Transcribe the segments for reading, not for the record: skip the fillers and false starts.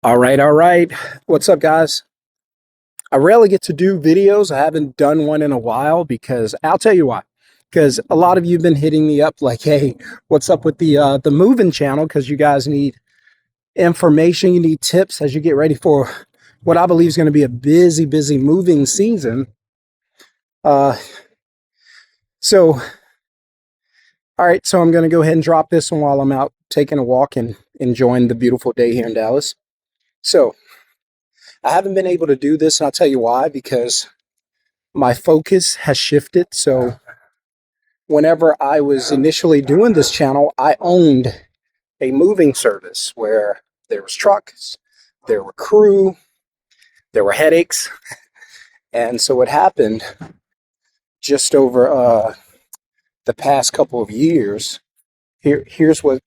All right, all right. What's up, guys? I rarely get to do videos. I haven't done one in a while because I'll tell you why. Because a lot of you have been hitting me up like, "Hey, what's up with the moving channel?" Because you guys need information, you need tips as you get ready for what I believe is going to be a busy, busy moving season. Uh, so, all right, so I'm going to go ahead and drop this one while I'm out taking a walk and enjoying the beautiful day here in Dallas. So, I haven't been able to do this, and I'll tell you why. Because my focus has shifted. So whenever I was initially doing this channel, I owned a moving service where there was trucks, there were crew, there were headaches. And so what happened just over the past couple of years, here's what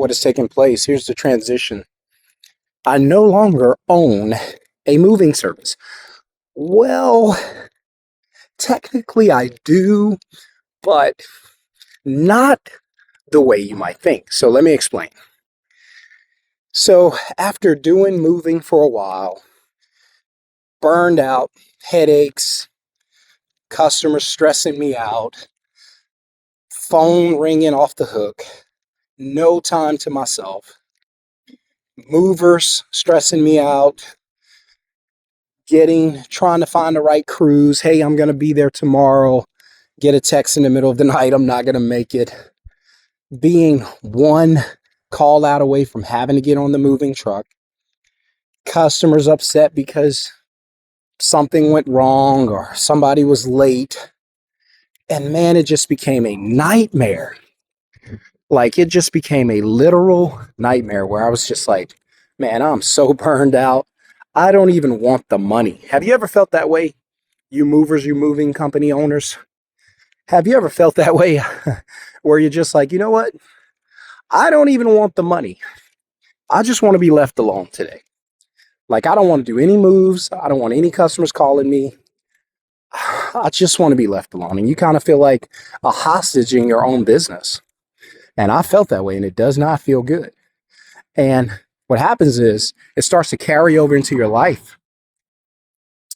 has taken place. Here's the transition. I no longer own a moving service. Well, technically I do, but not the way you might think. So let me explain. So after doing moving for a while, burned out, headaches, customers stressing me out, phone ringing off the hook, no time to myself, movers stressing me out, trying to find the right crews. Hey, I'm going to be there tomorrow. Get a text in the middle of the night, I'm not going to make it. Being one call out away from having to get on the moving truck. Customers upset because something went wrong or somebody was late. And man, it just became a nightmare. Like, it just became a literal nightmare where I was just like, man, I'm so burned out. I don't even want the money. Have you ever felt that way? You movers, you moving company owners. Have you ever felt that way where you're just like, you know what? I don't even want the money. I just want to be left alone today. Like, I don't want to do any moves. I don't want any customers calling me. I just want to be left alone. And you kind of feel like a hostage in your own business. And I felt that way, and it does not feel good. And what happens is it starts to carry over into your life.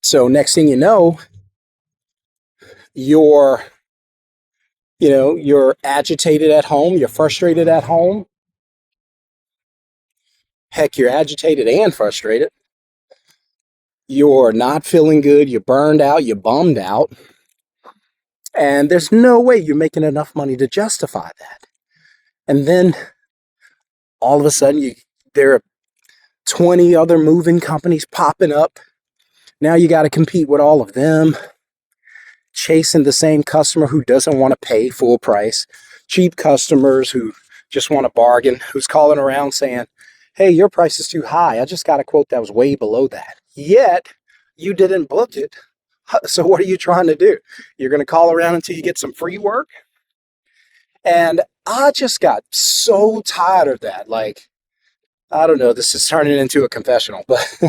So next thing you know, you're, you're agitated at home. You're frustrated at home. Heck, you're agitated and frustrated. You're not feeling good. You're burned out. You're bummed out. And there's no way you're making enough money to justify that. And then all of a sudden, there are 20 other moving companies popping up. Now you got to compete with all of them, chasing the same customer who doesn't want to pay full price, cheap customers who just want to bargain, who's calling around saying, hey, your price is too high. I just got a quote that was way below that. Yet you didn't book it. So what are you trying to do? You're going to call around until you get some free work? And I just got so tired of that. Like, I don't know, this is turning into a confessional, but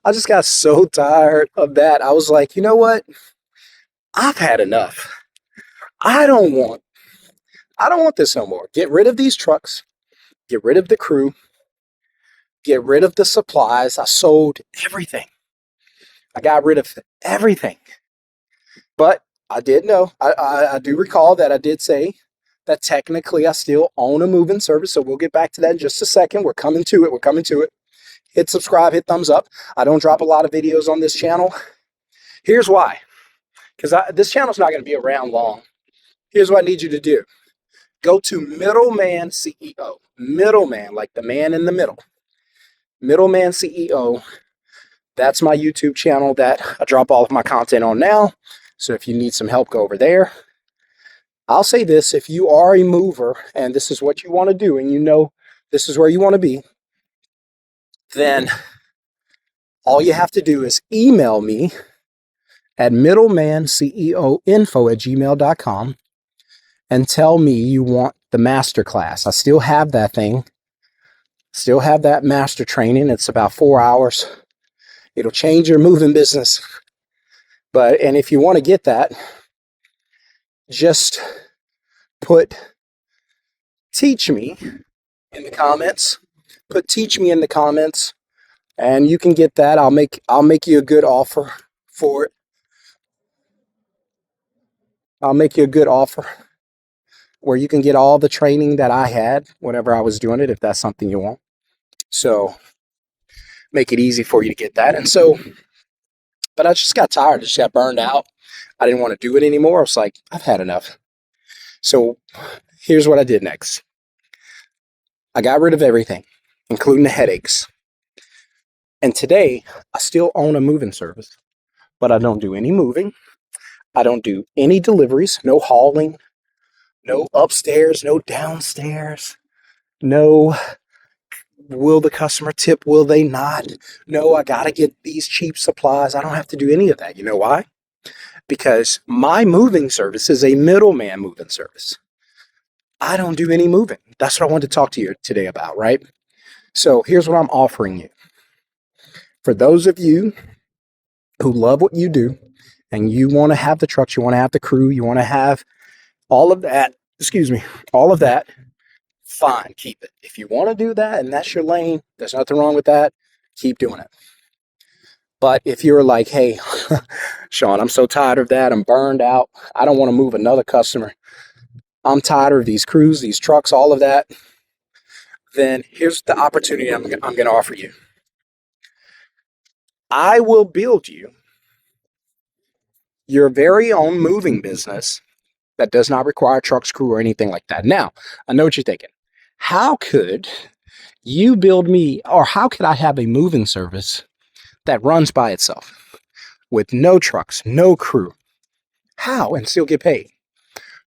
I just got so tired of that. I was like, you know what? I've had enough. I don't want this no more. Get rid of these trucks. Get rid of the crew. Get rid of the supplies. I sold everything. I got rid of everything. But I did know, I do recall that I did say that technically I still own a moving service. So we'll get back to that in just a second. We're coming to it. We're coming to it. Hit subscribe, hit thumbs up. I don't drop a lot of videos on this channel. Here's why. Because this channel's not going to be around long. Here's what I need you to do. Go to Middleman CEO. Middleman, like the man in the middle. Middleman CEO. That's my YouTube channel that I drop all of my content on now. So if you need some help, go over there. I'll say this, if you are a mover and this is what you want to do and you know this is where you want to be, then all you have to do is email me at middlemanceoinfo@gmail.com and tell me you want the masterclass. I still have that thing. Still have that master training. It's about 4 hours. It'll change your moving business. And if you want to get that, just put teach me in the comments. Put teach me in the comments. And you can get that. I'll make you a good offer for it. I'll make you a good offer where you can get all the training that I had whenever I was doing it, if that's something you want. So make it easy for you to get that. And so, but I just got tired. I just got burned out. I didn't want to do it anymore. I was like, I've had enough. So here's what I did next. I got rid of everything, including the headaches. And today, I still own a moving service, but I don't do any moving. I don't do any deliveries, no hauling, no upstairs, no downstairs, no will the customer tip, will they not? No, I got to get these cheap supplies. I don't have to do any of that. You know why? Because my moving service is a middleman moving service. I don't do any moving. That's what I wanted to talk to you today about, right? So here's what I'm offering you. For those of you who love what you do and you want to have the trucks, you want to have the crew, you want to have all of that, all of that, fine, keep it. If you want to do that and that's your lane, there's nothing wrong with that. Keep doing it. But if you're like, hey, Sean, I'm so tired of that. I'm burned out. I don't want to move another customer. I'm tired of these crews, these trucks, all of that. Then here's the opportunity I'm going to offer you. I will build you your very own moving business that does not require trucks, crew, or anything like that. Now, I know what you're thinking. How could you build me, or how could I have a moving service that runs by itself with no trucks, no crew? How? And still get paid?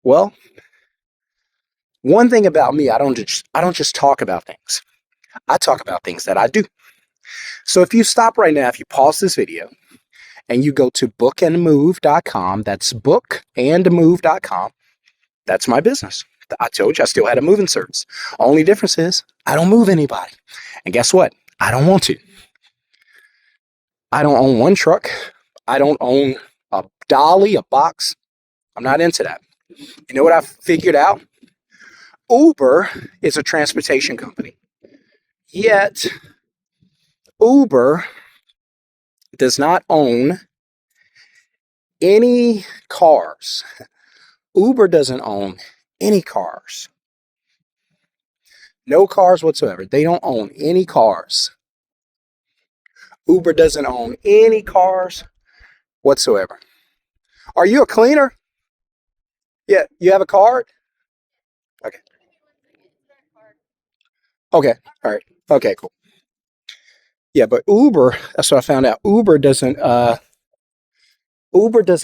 Well, one thing about me, I don't just talk about things. I talk about things that I do. So if you stop right now, if you pause this video and you go to bookandmove.com, that's bookandmove.com, that's my business. I told you I still had a moving service. Only difference is I don't move anybody. And guess what? I don't want to. I don't own one truck. I don't own a dolly, a box. I'm not into that. You know what I figured out? Uber is a transportation company. Yet, Uber does not own any cars. Uber doesn't own any cars. No cars whatsoever. They don't own any cars. Uber doesn't own any cars whatsoever. Are you a cleaner? Yeah, you have a card? Okay. Okay. All right. Okay, cool. Yeah, but Uber, that's what I found out. Uber does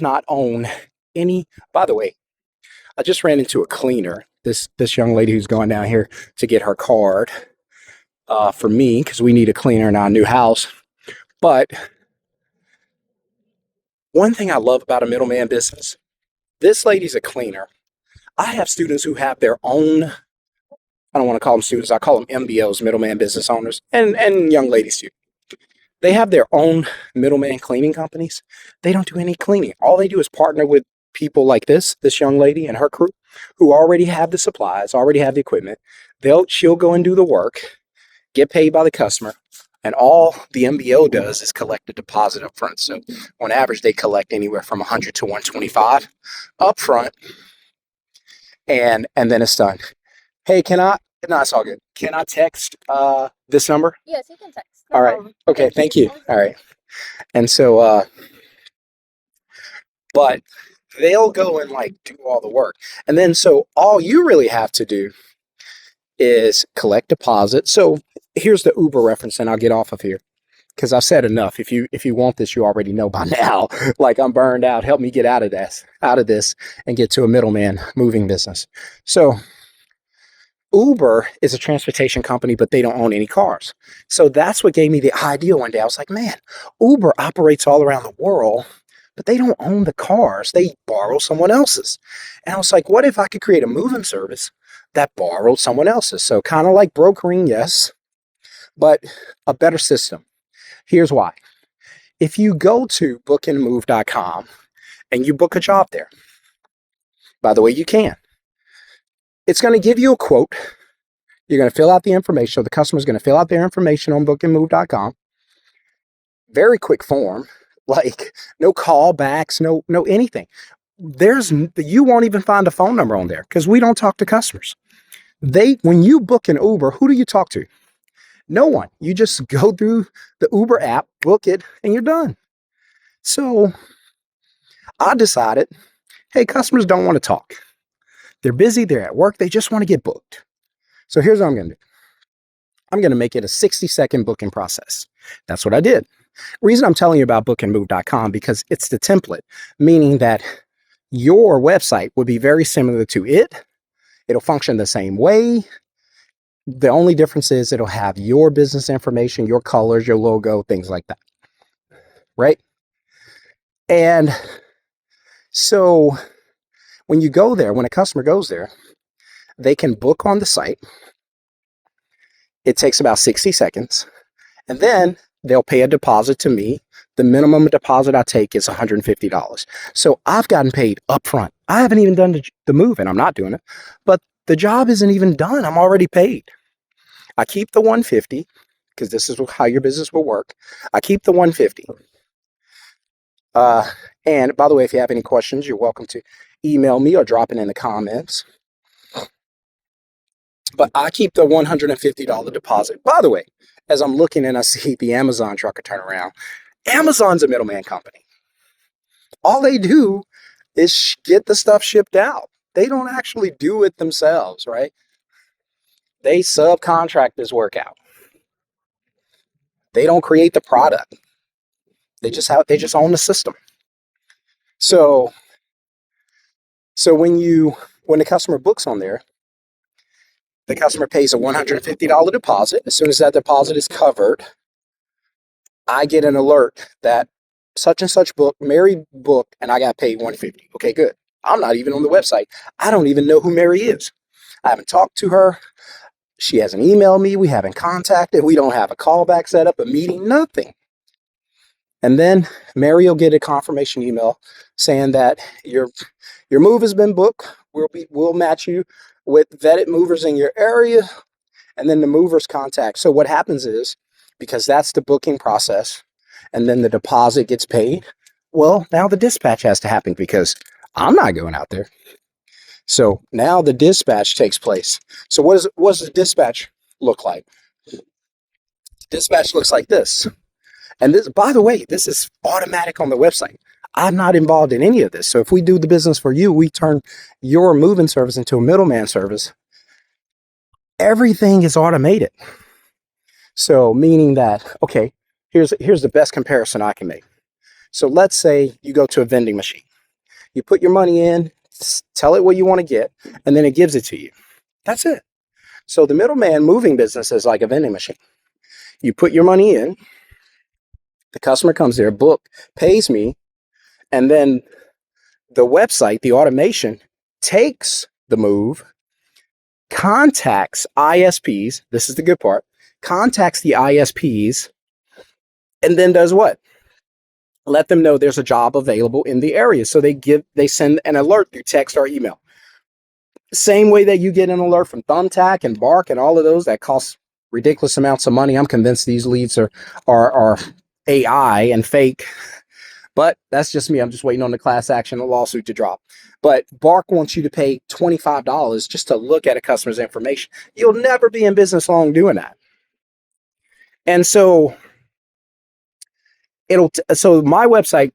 not own any. By the way, I just ran into a cleaner. This young lady who's going down here to get her card for me because we need a cleaner in our new house. But one thing I love about a middleman business, this lady's a cleaner. I have students who have their own, I don't want to call them students, I call them MBOs, middleman business owners, and young ladies too. They have their own middleman cleaning companies. They don't do any cleaning. All they do is partner with people like this young lady and her crew who already have the supplies, already have the equipment. She'll go and do the work, get paid by the customer, and all the MBO does is collect a deposit up front. So on average, they collect anywhere from 100 to 125 up front, and then it's done. Hey, no, it's all good. Can I text this number? Yes, you can text. No all right. problem. Okay, thank you. All right. And so, but they'll go and like do all the work. And then so all you really have to do is collect deposit. So here's the Uber reference, and I'll get off of here because I've said enough. If you want this, you already know by now. Like, I'm burned out. Help me get out of this and get to a middleman moving business. So Uber is a transportation company, but they don't own any cars. So that's what gave me the idea one day. I was like, man, Uber operates all around the world, but they don't own the cars. They borrow someone else's. And I was like, what if I could create a moving service that borrowed someone else's? So kind of like brokering, yes, but a better system. Here's why. If you go to bookandmove.com and you book a job there, by the way, you can. It's going to give you a quote. You're going to fill out the information. So the customer's going to fill out their information on bookandmove.com. very quick form, like no callbacks, no anything. You won't even find a phone number on there because we don't talk to customers. When you book an Uber, who do you talk to? No one. You just go through the Uber app, book it, and you're done. So I decided, hey, customers don't want to talk. They're busy, they're at work, they just want to get booked. So here's what I'm going to do. I'm going to make it a 60-second booking process. That's what I did. Reason I'm telling you about bookandmove.com because it's the template, meaning that your website would be very similar to it. It'll function the same way. The only difference is it'll have your business information, your colors, your logo, things like that. Right? And so when you go there, when a customer goes there, they can book on the site. It takes about 60 seconds. And then they'll pay a deposit to me. The minimum deposit I take is $150. So I've gotten paid upfront. I haven't even done the move, and I'm not doing it. But the job isn't even done. I'm already paid. I keep the $150 because this is how your business will work. I keep the $150. And by the way, if you have any questions, you're welcome to email me or drop it in the comments. But I keep the $150 deposit. By the way, as I'm looking and I see the Amazon trucker turn around, Amazon's a middleman company. All they do is get the stuff shipped out. They don't actually do it themselves, right? They subcontract this work out. They don't create the product. They just own the system. So when the customer books on there, the customer pays a $150 deposit. As soon as that deposit is covered, I get an alert that such and such book, Mary booked, and I got paid $150. Okay, good. I'm not even on the website. I don't even know who Mary is. I haven't talked to her. She hasn't emailed me. We haven't contacted. We don't have a callback set up, a meeting, nothing. And then Mary will get a confirmation email saying that your move has been booked. We'll match you with vetted movers in your area, and then the movers contact. So what happens is, because that's the booking process, and then the deposit gets paid, well, now the dispatch has to happen because I'm not going out there. So now the dispatch takes place. So what does the dispatch look like? Dispatch looks like this. And this, by the way, this is automatic on the website. I'm not involved in any of this. So if we do the business for you, we turn your moving service into a middleman service. Everything is automated. So meaning that, okay, here's the best comparison I can make. So let's say you go to a vending machine. You put your money in, tell it what you want to get, and then it gives it to you. That's it. So the middleman moving business is like a vending machine. You put your money in, the customer comes there, pays me, and then the website, the automation, takes the move, contacts ISPs. This is the good part. Contacts the ISPs, and then does what? Let them know there's a job available in the area. So they send an alert through text or email. Same way that you get an alert from Thumbtack and Bark and all of those that cost ridiculous amounts of money. I'm convinced these leads are AI and fake. But that's just me. I'm just waiting on the class action lawsuit to drop. But Bark wants you to pay $25 just to look at a customer's information. You'll never be in business long doing that. And so so my website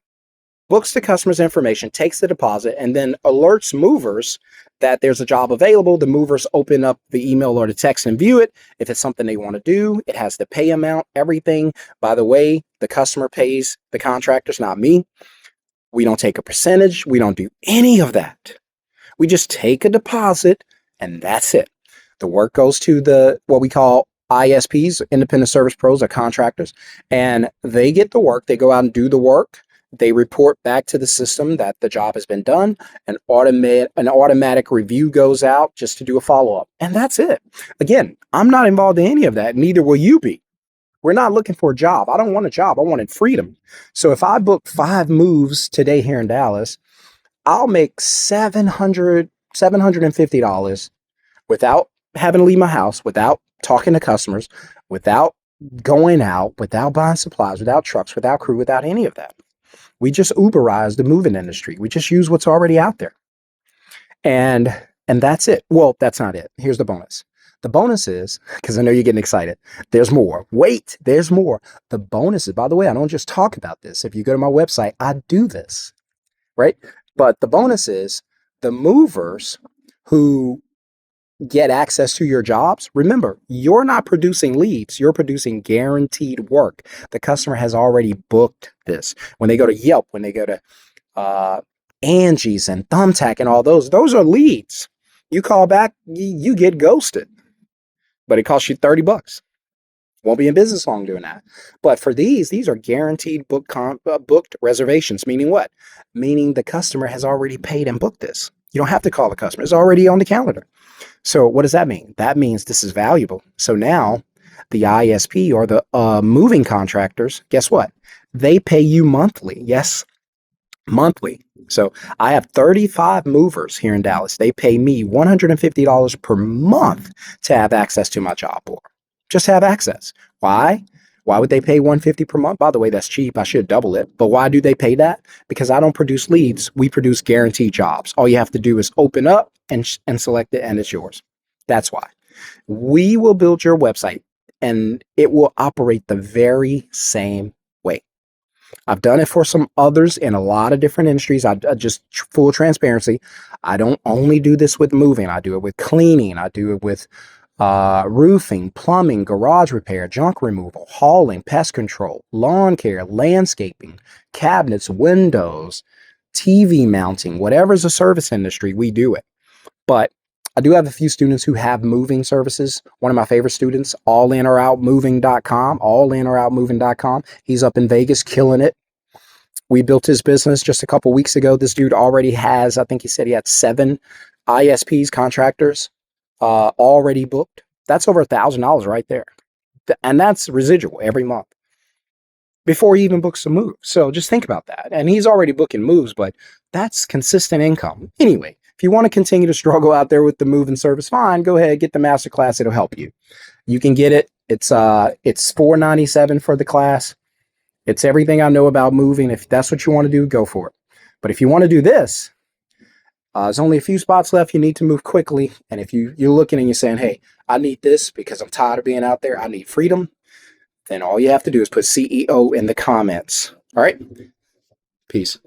books the customer's information, takes the deposit, and then alerts movers that there's a job available. The movers open up the email or the text and view it. If it's something they want to do, it has the pay amount, everything. By the way, the customer pays the contractors, not me. We don't take a percentage. We don't do any of that. We just take a deposit and that's it. The work goes to what we call ISPs, independent service pros, or contractors, and they get the work. They go out and do the work. They report back to the system that the job has been done. An automatic review goes out just to do a follow-up. And that's it. Again, I'm not involved in any of that. Neither will you be. We're not looking for a job. I don't want a job. I wanted freedom. So if I book 5 moves today here in Dallas, I'll make $750 without having to leave my house, without talking to customers, without going out without buying supplies, without trucks, without crew, without any of that. We just Uberize the moving industry. We just use what's already out there. And that's it. Well, that's not it. Here's the bonus. The bonus is, because I know you're getting excited, there's more. Wait, there's more. The bonus is, by the way, I don't just talk about this. If you go to my website, I do this, right? But the bonus is the movers who get access to your jobs. Remember, you're not producing leads, you're producing guaranteed work. The customer has already booked this. When they go to Yelp, when they go to uh, Angie's and Thumbtack and all those are leads. You call back, you get ghosted, but it costs you $30. Won't be in business long doing that. But for these are guaranteed booked reservations. Meaning what? Meaning the customer has already paid and booked this. You don't have to call the customer. It's already on the calendar. So what does that mean? That means this is valuable. So now the ISP or the moving contractors, guess what? They pay you monthly. Yes, monthly. So I have 35 movers here in Dallas. They pay me $150 per month to have access to my job board. Just have access. Why? Why would they pay $150 per month? By the way, that's cheap. I should double it. But why do they pay that? Because I don't produce leads. We produce guaranteed jobs. All you have to do is open up and select it, and it's yours. That's why. We will build your website, and it will operate the very same way. I've done it for some others in a lot of different industries. I just full transparency. I don't only do this with moving. I do it with cleaning. I do it with roofing, plumbing, garage repair, junk removal, hauling, pest control, lawn care, landscaping, cabinets, windows, TV mounting, whatever's a service industry, we do it. But I do have a few students who have moving services. One of my favorite students, allinoroutmoving.com. He's up in Vegas killing it. We built his business just a couple weeks ago. This dude already has, I think he said he had 7 ISPs, contractors, already booked. That's over $1,000 right there. And that's residual every month before he even books a move. So just think about that. And he's already booking moves, but that's consistent income. Anyway, if you want to continue to struggle out there with the moving service, fine, go ahead, get the masterclass. It'll help you. You can get it. It's $497 for the class. It's everything I know about moving. If that's what you want to do, go for it. But if you want to do this, there's only a few spots left. You need to move quickly. And if you're looking and you're saying, hey, I need this because I'm tired of being out there, I need freedom, then all you have to do is put CEO in the comments. All right? Peace.